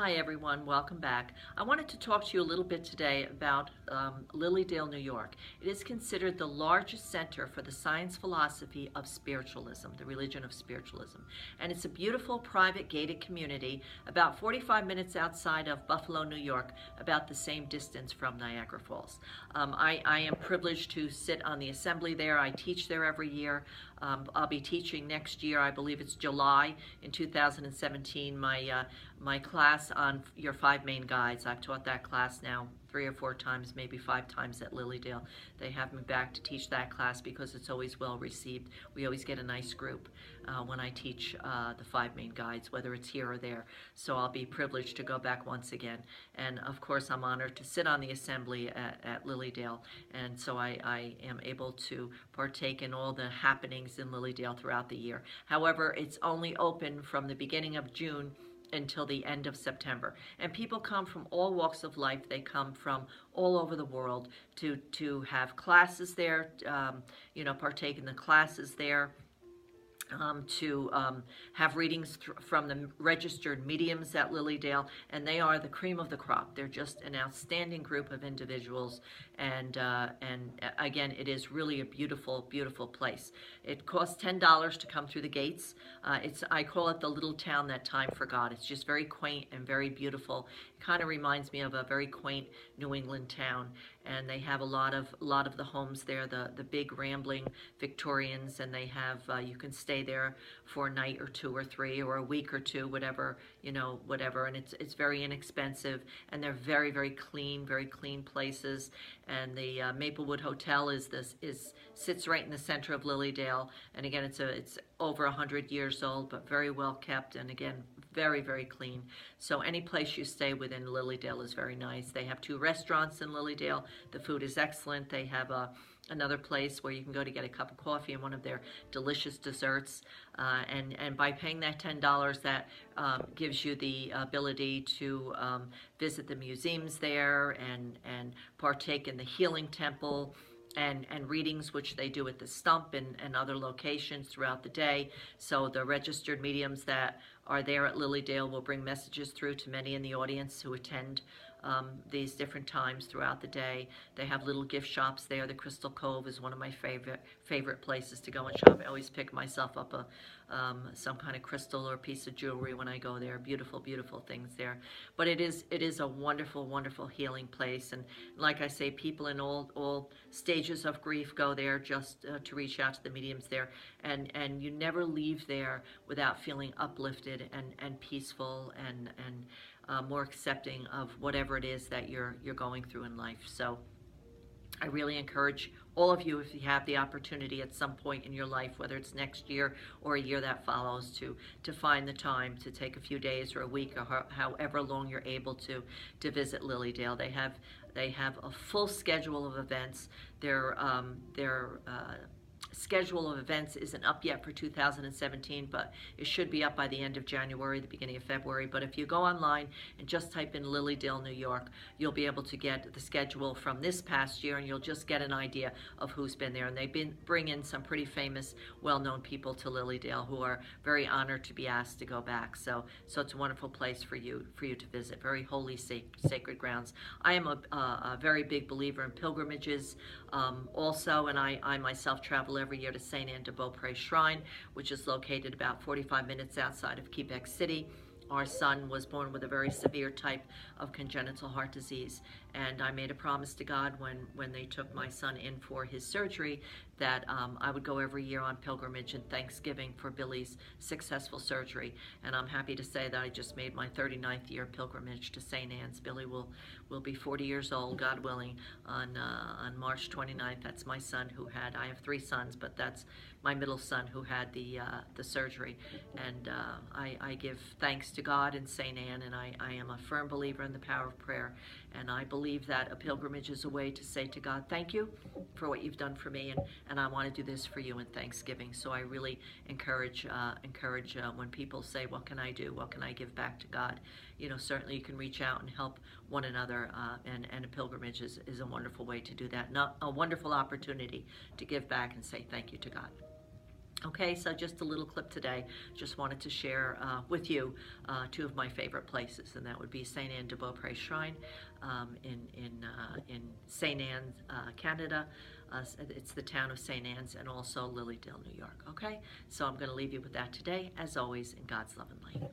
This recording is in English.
Hi everyone, welcome back. I wanted to talk to you a little bit today about Lilydale, New York. It is considered the largest center for the science philosophy of spiritualism, the religion of spiritualism. And it's a beautiful private gated community about 45 minutes outside of Buffalo, New York, about the same distance from Niagara Falls. I am privileged to sit on the assembly there. I teach there every year. I'll be teaching next year, I believe it's July in 2017, my class on your 5 main guides. I've taught that class now 3 or 4 times, maybe 5 times at Lilydale. They have me back to teach that class because it's always well received. We always get a nice group when I teach the 5 main guides, whether it's here or there. So I'll be privileged to go back once again. And of course, I'm honored to sit on the assembly at Lilydale. And so I am able to partake in all the happenings in Lilydale throughout the year. However, it's only open from the beginning of June until the end of September. And people come from all walks of life. They come from all over the world to have classes there, partake in the classes there. To have readings from the registered mediums at Lilydale, and they are the cream of the crop. They're just an outstanding group of individuals, and again, it is really a beautiful, beautiful place. It costs $10 to come through the gates. I call it the little town that time forgot. It's just very quaint and very beautiful. It kind of reminds me of a very quaint New England town, and they have a lot of the homes there, the big rambling Victorians, and they have you can stay there for a night or 2 or 3 or a week or 2, whatever, and it's very inexpensive, and they're very, very clean places. And the Maplewood Hotel sits right in the center of Lilydale, and again, it's over 100 years old, but very well kept, and again, very, very clean. So any place you stay within Lilydale is very nice. They have 2 restaurants in Lilydale. The food is excellent. They have another place where you can go to get a cup of coffee and one of their delicious desserts. And by paying that $10, that gives you the ability to visit the museums there and partake in the Healing Temple and readings, which they do at the Stump and other locations throughout the day. So the registered mediums that are there at Lilydale will bring messages through to many in the audience who attend these different times throughout the day. They have little gift shops there. The Crystal Cove is one of my favorite places to go and shop. I always pick myself up some kind of crystal or piece of jewelry when I go there. Beautiful, beautiful things there. But it is a wonderful, wonderful healing place. And like I say, people in all stages of grief go there just to reach out to the mediums there. And you never leave there without feeling uplifted and peaceful and more accepting of whatever it is that you're going through in life. So I really encourage all of you, if you have the opportunity at some point in your life, whether it's next year or a year that follows, to find the time to take a few days or a week or however long you're able to visit Lilydale. They have a full schedule of events. Their schedule of events isn't up yet for 2017, but it should be up by the end of January, the beginning of February. But if you go online and just type in Lilydale, New York, you'll be able to get the schedule from this past year, and you'll just get an idea of who's been there. And they bring in some pretty famous, well-known people to Lilydale who are very honored to be asked to go back. So it's a wonderful place for you to visit. Very holy, sacred grounds. I am a very big believer in pilgrimages also, and I myself travel every year to St. Anne de Beaupre Shrine, which is located about 45 minutes outside of Quebec City. Our son was born with a very severe type of congenital heart disease, and I made a promise to God when they took my son in for his surgery that I would go every year on pilgrimage and Thanksgiving for Billy's successful surgery. And I'm happy to say that I just made my 39th year pilgrimage to St. Anne's. Billy will be 40 years old, God willing, on March 29th. That's my son I have 3 sons, but that's my middle son who had the surgery. And I give thanks to God and St. Anne, and I am a firm believer in the power of prayer. And I believe that a pilgrimage is a way to say to God, thank you for what you've done for me, and I want to do this for you in Thanksgiving. So I really encourage when people say, what can I do? What can I give back to God? Certainly you can reach out and help one another, and a pilgrimage is a wonderful way to do that. A wonderful opportunity to give back and say thank you to God. Okay, so just a little clip today. Just wanted to share with you two of my favorite places, and that would be Saint Anne de Beaupre Shrine in Saint Anne, Canada. It's the town of Saint Anne's, and also Lilydale, New York. Okay, so I'm going to leave you with that today, as always, in God's love and light.